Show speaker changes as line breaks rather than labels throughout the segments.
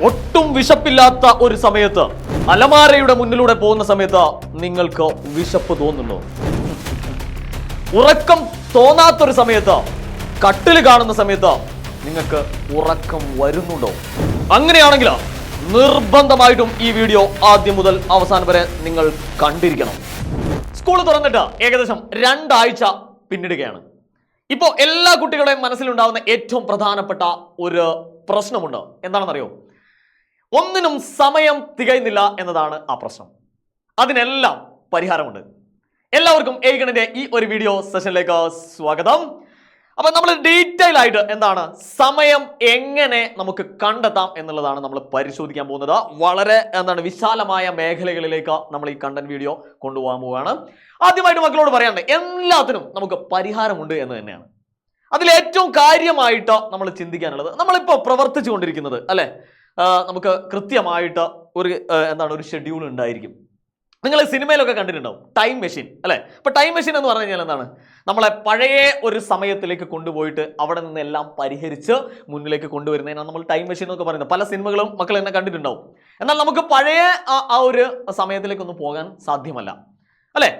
ഒട്ടും വിശപ്പില്ലാത്ത ഒരു സമയത്ത് അലമാരയുടെ മുന്നിലൂടെ പോകുന്ന സമയത്ത് നിങ്ങൾക്ക് വിശപ്പ് തോന്നുന്നുണ്ടോ? ഉറക്കം തോന്നാത്തൊരു സമയത്ത് കട്ടിൽ കാണുന്ന സമയത്ത് നിങ്ങൾക്ക് ഉറക്കം വരുന്നുണ്ടോ? അങ്ങനെയാണെങ്കിൽ നിർബന്ധമായിട്ടും ഈ വീഡിയോ ആദ്യം മുതൽ അവസാനം വരെ നിങ്ങൾ കണ്ടിരിക്കണം. സ്കൂൾ തുറന്നിട്ട് ഏകദേശം 2 ആഴ്ച പിന്നിടുകയാണ്. ഇപ്പോൾ എല്ലാ കുട്ടികളുടെയും മനസ്സിലുണ്ടാവുന്ന ഏറ്റവും പ്രധാനപ്പെട്ട ഒരു പ്രശ്നമുണ്ട്. എന്താണെന്നറിയോ? ഒന്നിനും സമയം തികയുന്നില്ല എന്നതാണ് ആ പ്രശ്നം. അതിനെല്ലാം പരിഹാരമുണ്ട്. എല്ലാവർക്കും ഏകണിന്റെ ഈ ഒരു വീഡിയോ സെഷനിലേക്ക് സ്വാഗതം. അപ്പൊ നമ്മൾ ഡീറ്റെയിൽ ആയിട്ട് എന്താണ് സമയം എങ്ങനെ നമുക്ക് കണ്ടെത്താം എന്നുള്ളതാണ് നമ്മൾ പരിശോധിക്കാൻ പോകുന്നത്. വളരെ വിശാലമായ മേഖലകളിലേക്ക് നമ്മൾ ഈ കണ്ടന്റ് വീഡിയോ കൊണ്ടുപോകാൻ പോവുകയാണ്. ആദ്യമായിട്ട് മക്കളോട് പറയാനുണ്ട്, എല്ലാത്തിനും നമുക്ക് പരിഹാരമുണ്ട് എന്ന് തന്നെയാണ്. അതിലേറ്റവും കാര്യമായിട്ട് നമ്മൾ ചിന്തിക്കാനുള്ളത്, നമ്മളിപ്പോൾ പ്രവർത്തിച്ചു കൊണ്ടിരിക്കുന്നത് അല്ലെ, നമുക്ക് കൃത്യമായിട്ട് ഒരു ഷെഡ്യൂൾ ഉണ്ടായിരിക്കും. നിങ്ങൾ സിനിമയിലൊക്കെ കണ്ടിട്ടുണ്ടാവും ടൈം മെഷീൻ അല്ലെ. അപ്പൊ ടൈം മെഷീൻ എന്ന് പറഞ്ഞു കഴിഞ്ഞാൽ എന്താണ്? നമ്മളെ പഴയ ഒരു സമയത്തിലേക്ക് കൊണ്ടുപോയിട്ട് അവിടെ നിന്ന് എല്ലാം പരിഹരിച്ച് മുന്നിലേക്ക് കൊണ്ടുവരുന്നതിനാണ് നമ്മൾ ടൈം മെഷീൻ എന്നൊക്കെ പറയുന്നത്. പല സിനിമകളും മക്കൾ തന്നെ കണ്ടിട്ടുണ്ടാവും. എന്നാൽ നമുക്ക് പഴയ ആ ഒരു സമയത്തിലേക്കൊന്നും പോകാൻ സാധ്യമല്ല അല്ലെ.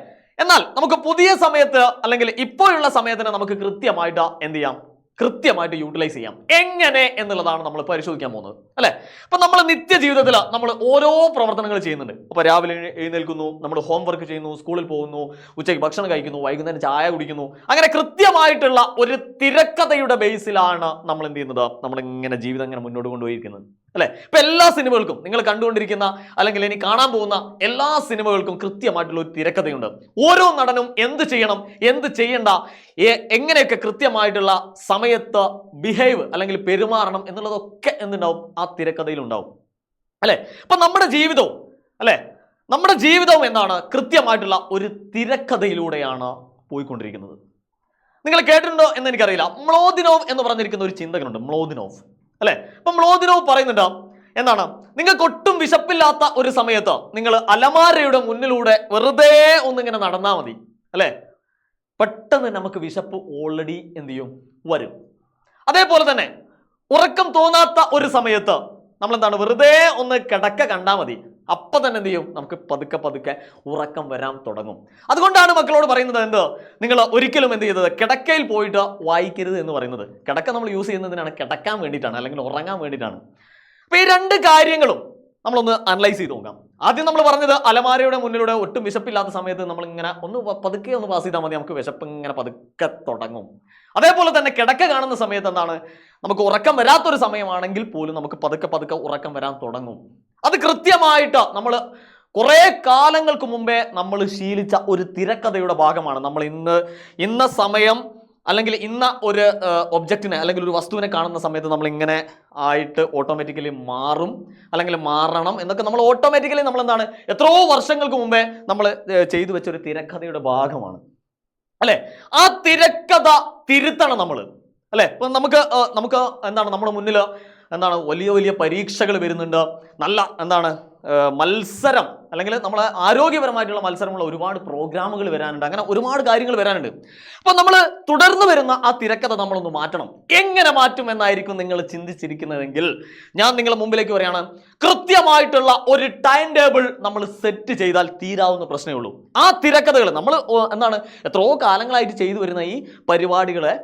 എന്നാൽ നമുക്ക് പുതിയ സമയത്ത് അല്ലെങ്കിൽ ഇപ്പോഴുള്ള സമയത്തിന് നമുക്ക് കൃത്യമായിട്ട് എന്ത് ചെയ്യാം? കൃത്യമായിട്ട് യൂട്ടിലൈസ് ചെയ്യാം. എങ്ങനെ എന്നുള്ളതാണ് നമ്മൾ പരിശോധിക്കാൻ പോകുന്നത് അല്ലെ. അപ്പൊ നമ്മൾ നിത്യജീവിതത്തിൽ നമ്മൾ ഓരോ പ്രവർത്തനങ്ങൾ ചെയ്യുന്നുണ്ട്. അപ്പൊ രാവിലെ എഴുന്നേൽക്കുന്നു, നമ്മൾ ഹോംവർക്ക് ചെയ്യുന്നു, സ്കൂളിൽ പോകുന്നു, ഉച്ചയ്ക്ക് ഭക്ഷണം കഴിക്കുന്നു, വൈകുന്നേരം ചായ കുടിക്കുന്നു. അങ്ങനെ കൃത്യമായിട്ടുള്ള ഒരു തിരക്കഥയുടെ ബേസിലാണ് നമ്മൾ എന്ത് ചെയ്യുന്നത്? നമ്മളിങ്ങനെ ജീവിതം ഇങ്ങനെ മുന്നോട്ട് കൊണ്ടുപോയിരിക്കുന്നത് അല്ലെ. ഇപ്പൊ എല്ലാ സിനിമകൾക്കും, നിങ്ങൾ കണ്ടുകൊണ്ടിരിക്കുന്ന അല്ലെങ്കിൽ ഇനി കാണാൻ പോകുന്ന എല്ലാ സിനിമകൾക്കും കൃത്യമായിട്ടുള്ള ഒരു തിരക്കഥയുണ്ട്. ഓരോ നടനും എന്ത് ചെയ്യണം, എന്ത് ചെയ്യണ്ട, എങ്ങനെയൊക്കെ കൃത്യമായിട്ടുള്ള സമയത്ത് ബിഹേവ് അല്ലെങ്കിൽ പെരുമാറണം എന്നുള്ളതൊക്കെ എന്തുണ്ടാവും? ആ തിരക്കഥയിൽ ഉണ്ടാവും അല്ലെ. അപ്പൊ നമ്മുടെ ജീവിതവും അല്ലെ, നമ്മുടെ ജീവിതവും എന്താണ്? കൃത്യമായിട്ടുള്ള ഒരു തിരക്കഥയിലൂടെയാണ് പോയിക്കൊണ്ടിരിക്കുന്നത്. നിങ്ങൾ കേട്ടിട്ടുണ്ടോ എന്ന് എനിക്കറിയില്ല. മ്ലോദിനോവ് എന്ന് പറഞ്ഞിരിക്കുന്ന ഒരു ചിന്തകനുണ്ട്, മ്ലോദിനോവ് അല്ലെ. അപ്പൊ മ്ലോദിനോവ് പറയുന്നുണ്ട് എന്താണ്? നിങ്ങൾക്ക് ഒട്ടും വിശപ്പില്ലാത്ത ഒരു സമയത്ത് നിങ്ങൾ അലമാരയുടെ മുന്നിലൂടെ വെറുതെ ഒന്നിങ്ങനെ നടന്നാൽ മതി അല്ലെ. പെട്ടെന്ന് നമുക്ക് വിശപ്പ് ഓൾറെഡി എന്ത് ചെയ്യും? വരും. അതേപോലെ തന്നെ ഉറക്കം തോന്നാത്ത ഒരു സമയത്ത് നമ്മൾ എന്താണ്? വെറുതെ ഒന്ന് കിടക്ക കണ്ടാൽ മതി, അപ്പൊ തന്നെ എന്ത് ചെയ്യും? നമുക്ക് പതുക്കെ പതുക്കെ ഉറക്കം വരാൻ തുടങ്ങും. അതുകൊണ്ടാണ് മക്കളോട് പറയുന്നത് എന്ത്? നിങ്ങൾ ഒരിക്കലും എന്ത് ചെയ്തത്? കിടക്കയിൽ പോയിട്ട് വായിക്കരുത് എന്ന് പറയുന്നത്. കിടക്ക നമ്മൾ യൂസ് ചെയ്യുന്നതിനാണ്, കിടക്കാൻ വേണ്ടിയിട്ടാണ് അല്ലെങ്കിൽ ഉറങ്ങാൻ വേണ്ടിയിട്ടാണ്. അപ്പൊ ഈ 2 കാര്യങ്ങളും നമ്മളൊന്ന് അനലൈസ് ചെയ്ത് നോക്കാം. ആദ്യം നമ്മൾ പറഞ്ഞത് അലമാരയുടെ മുന്നിലൂടെ ഒട്ടും വിശപ്പില്ലാത്ത സമയത്ത് നമ്മൾ ഇങ്ങനെ പതുക്കെ ഒന്ന് പാസ് ചെയ്താൽ മതി, നമുക്ക് വിശപ്പ് ഇങ്ങനെ പതുക്കെ തുടങ്ങും. അതേപോലെ തന്നെ കിടക്ക കാണുന്ന സമയത്ത് എന്താണ്? നമുക്ക് ഉറക്കം വരാത്തൊരു സമയമാണെങ്കിൽ പോലും നമുക്ക് പതുക്കെ പതുക്കെ ഉറക്കം വരാൻ തുടങ്ങും. അത് കൃത്യമായിട്ട് നമ്മൾ കുറെ കാലങ്ങൾക്ക് മുമ്പേ നമ്മൾ ശീലിച്ച ഒരു തിരക്കഥയുടെ ഭാഗമാണ്. നമ്മൾ ഇന്ന സമയം അല്ലെങ്കിൽ ഇന്ന ഒരു ഒബ്ജക്റ്റിനെ അല്ലെങ്കിൽ ഒരു വസ്തുവിനെ കാണുന്ന സമയത്ത് നമ്മൾ ഇങ്ങനെ ആയിട്ട് ഓട്ടോമാറ്റിക്കലി മാറും അല്ലെങ്കിൽ മാറണം എന്നൊക്കെ നമ്മൾ ഓട്ടോമാറ്റിക്കലി നമ്മൾ എന്താണ് എത്രയോ വർഷങ്ങൾക്ക് മുമ്പേ നമ്മൾ ചെയ്തു വെച്ച ഒരു തിരക്കഥയുടെ ഭാഗമാണ് അല്ലെ. ആ തിരക്കഥ തിരുത്തണം നമ്മൾ അല്ലെ. ഇപ്പൊ നമുക്ക് എന്താണ് നമ്മുടെ മുന്നിൽ വലിയ വലിയ പരീക്ഷകൾ വരുന്നുണ്ട്. നല്ല മത്സരം അല്ലെങ്കിൽ നമ്മളെ ആരോഗ്യപരമായിട്ടുള്ള മത്സരമുള്ള ഒരുപാട് പ്രോഗ്രാമുകൾ വരാനുണ്ട്. അങ്ങനെ ഒരുപാട് കാര്യങ്ങൾ വരാനുണ്ട്. അപ്പൊ നമ്മൾ തുടർന്ന് വരുന്ന ആ തിരക്കഥ നമ്മളൊന്ന് മാറ്റണം. എങ്ങനെ മാറ്റും എന്നായിരിക്കും നിങ്ങൾ ചിന്തിച്ചിരിക്കുന്നതെങ്കിൽ ഞാൻ നിങ്ങളുടെ മുമ്പിലേക്ക് പറയാണ്, കൃത്യമായിട്ടുള്ള ഒരു ടൈം ടേബിൾ നമ്മൾ സെറ്റ് ചെയ്താൽ തീരാവുന്ന പ്രശ്നമേ ഉള്ളൂ. ആ തിരക്കഥകൾ നമ്മൾ എത്രയോ കാലങ്ങളായിട്ട് ചെയ്തു വരുന്ന ഈ പരിപാടികളെ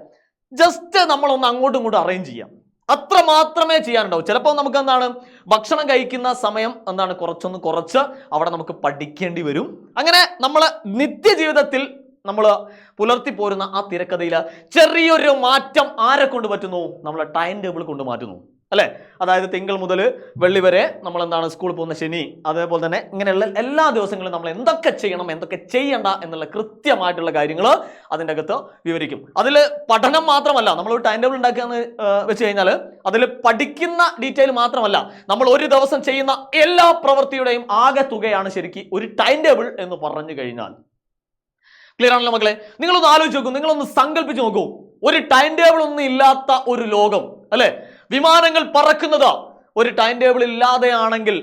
ജസ്റ്റ് നമ്മളൊന്ന് അങ്ങോട്ടും ഇങ്ങോട്ടും അറേഞ്ച് ചെയ്യാം. അത്ര മാത്രമേ ചെയ്യാനുണ്ടാവും. ചിലപ്പോൾ നമുക്ക് ഭക്ഷണം കഴിക്കുന്ന സമയം കുറച്ച് അവിടെ നമുക്ക് പഠിക്കേണ്ടി വരും. അങ്ങനെ നമ്മൾ നിത്യജീവിതത്തിൽ നമ്മൾ പുലർത്തി പോരുന്ന ആ തിരക്കഥയിൽ ചെറിയൊരു മാറ്റം ആരെ കൊണ്ട് പറ്റുന്നു? നമ്മളെ ടൈം ടേബിൾ കൊണ്ട് മാറ്റുന്നു അല്ലെ. അതായത് തിങ്കൾ മുതൽ വെള്ളി വരെ നമ്മൾ സ്കൂളിൽ പോകുന്ന ശനി, അതേപോലെ തന്നെ ഇങ്ങനെയുള്ള എല്ലാ ദിവസങ്ങളും നമ്മൾ എന്തൊക്കെ ചെയ്യണം, എന്തൊക്കെ ചെയ്യണ്ട എന്നുള്ള കൃത്യമായിട്ടുള്ള കാര്യങ്ങൾ അതിൻ്റെ അകത്ത് വിവരിക്കും. അതിൽ പഠനം മാത്രമല്ല, നമ്മൾ ഒരു ടൈം ടേബിൾ ഉണ്ടാക്കുകയെന്ന് വെച്ച് കഴിഞ്ഞാൽ അതിൽ പഠിക്കുന്ന ഡീറ്റെയിൽ മാത്രമല്ല, നമ്മൾ ഒരു ദിവസം ചെയ്യുന്ന എല്ലാ പ്രവൃത്തിയുടെയും ആകെ തുകയാണ് ശരിക്കും ഒരു ടൈം ടേബിൾ എന്ന് പറഞ്ഞു കഴിഞ്ഞാൽ. ക്ലിയർ ആണല്ലോ മക്കളെ? നിങ്ങളൊന്ന് ആലോചിച്ച് നോക്കൂ, നിങ്ങളൊന്ന് സങ്കല്പിച്ച് നോക്കൂ. ഒരു ടൈം ടേബിൾ ഒന്നും ഇല്ലാത്ത ഒരു ലോകം അല്ലെ. വിമാനങ്ങൾ പറക്കുന്നത് ഒരു ടൈം ടേബിൾ ഇല്ലാതെയാണെങ്കിൽ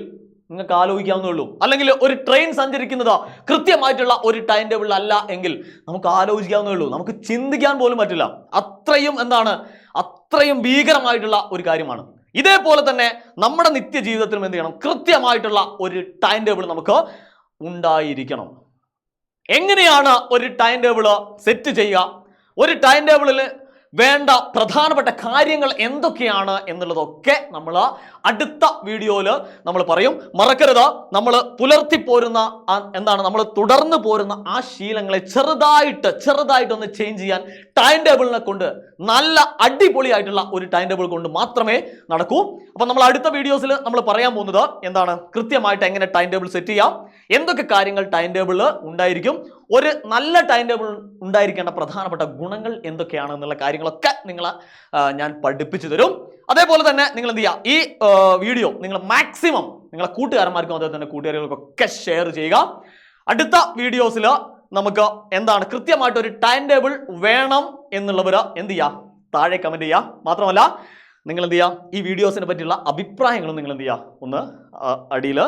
നിങ്ങൾക്ക് ആലോചിക്കാവുന്നേ ഉള്ളൂ. അല്ലെങ്കിൽ ഒരു ട്രെയിൻ സഞ്ചരിക്കുന്നത് കൃത്യമായിട്ടുള്ള ഒരു ടൈം ടേബിൾ അല്ല എങ്കിൽ നമുക്ക് ആലോചിക്കാവുന്നേ ഉള്ളൂ. നമുക്ക് ചിന്തിക്കാൻ പോലും പറ്റില്ല. അത്രയും ഭീകരമായിട്ടുള്ള ഒരു കാര്യമാണ്. ഇതേപോലെ തന്നെ നമ്മുടെ നിത്യജീവിതത്തിലും എന്ത് ചെയ്യണം? കൃത്യമായിട്ടുള്ള ഒരു ടൈം ടേബിൾ നമുക്ക് ഉണ്ടായിരിക്കണം. എങ്ങനെയാണ് ഒരു ടൈം ടേബിൾ സെറ്റ് ചെയ്യുക? ഒരു ടൈം ടേബിളിൽ വേണ്ട പ്രധാനപ്പെട്ട കാര്യങ്ങൾ എന്തൊക്കെയാണ് എന്നുള്ളതൊക്കെ നമ്മൾ അടുത്ത വീഡിയോയിൽ നമ്മൾ പറയും. മറക്കരുത്, നമ്മൾ പുലർത്തിപ്പോരുന്ന നമ്മൾ തുടർന്ന് പോരുന്ന ആ ശീലങ്ങളെ ചെറുതായിട്ടൊന്ന് ചേഞ്ച് ചെയ്യാൻ ടൈം ടേബിളിനെ കൊണ്ട്, നല്ല അടിപൊളിയായിട്ടുള്ള ഒരു ടൈം ടേബിൾ കൊണ്ട് മാത്രമേ നടക്കൂ. അപ്പൊ നമ്മൾ അടുത്ത വീഡിയോസിൽ നമ്മൾ പറയാൻ പോകുന്നത് എന്താണ്? കൃത്യമായിട്ട് എങ്ങനെ ടൈം ടേബിൾ സെറ്റ് ചെയ്യാം, എന്തൊക്കെ കാര്യങ്ങൾ ടൈം ടേബിളിൽ ഉണ്ടായിരിക്കും, ഒരു നല്ല ടൈം ടേബിൾ ഉണ്ടായിരിക്കേണ്ട പ്രധാനപ്പെട്ട ഗുണങ്ങൾ എന്തൊക്കെയാണ് എന്നുള്ള കാര്യങ്ങളൊക്കെ ഞാൻ പഠിപ്പിച്ചു തരും. അതേപോലെ തന്നെ നിങ്ങൾ എന്ത് ചെയ്യുക? ഈ വീഡിയോ നിങ്ങൾ മാക്സിമം നിങ്ങളെ കൂട്ടുകാരന്മാർക്കും അതേപോലെ തന്നെ കൂട്ടുകാരികൾക്കൊക്കെ ഷെയർ ചെയ്യുക. അടുത്ത വീഡിയോസിൽ നമുക്ക് എന്താണ് കൃത്യമായിട്ട് ഒരു ടൈം ടേബിൾ വേണം എന്നുള്ളവർ എന്ത് ചെയ്യുക? താഴെ കമന്റ് ചെയ്യുക. മാത്രമല്ല നിങ്ങൾ എന്ത് ചെയ്യുക? ഈ വീഡിയോസിനെ പറ്റിയുള്ള അഭിപ്രായങ്ങളും നിങ്ങൾ എന്ത് ചെയ്യുക? ഒന്ന് അടിയിൽ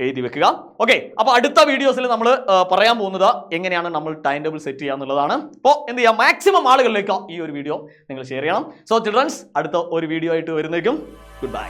എഴുതി വെക്കുക. ഓക്കെ, അപ്പൊ അടുത്ത വീഡിയോസിൽ നമ്മൾ പറയാൻ പോകുന്നത് എങ്ങനെയാണ് നമ്മൾ ടൈം ടേബിൾ സെറ്റ് ചെയ്യുക എന്നുള്ളതാണ്. അപ്പോൾ എന്ത് ചെയ്യുക? മാക്സിമം ആളുകളിലേക്ക് ഈ ഒരു വീഡിയോ നിങ്ങൾ ഷെയർ ചെയ്യണം. സോ ചിൽഡ്രൻസ്, അടുത്ത ഒരു വീഡിയോ ആയിട്ട് വരുന്നേക്കും. Good bye.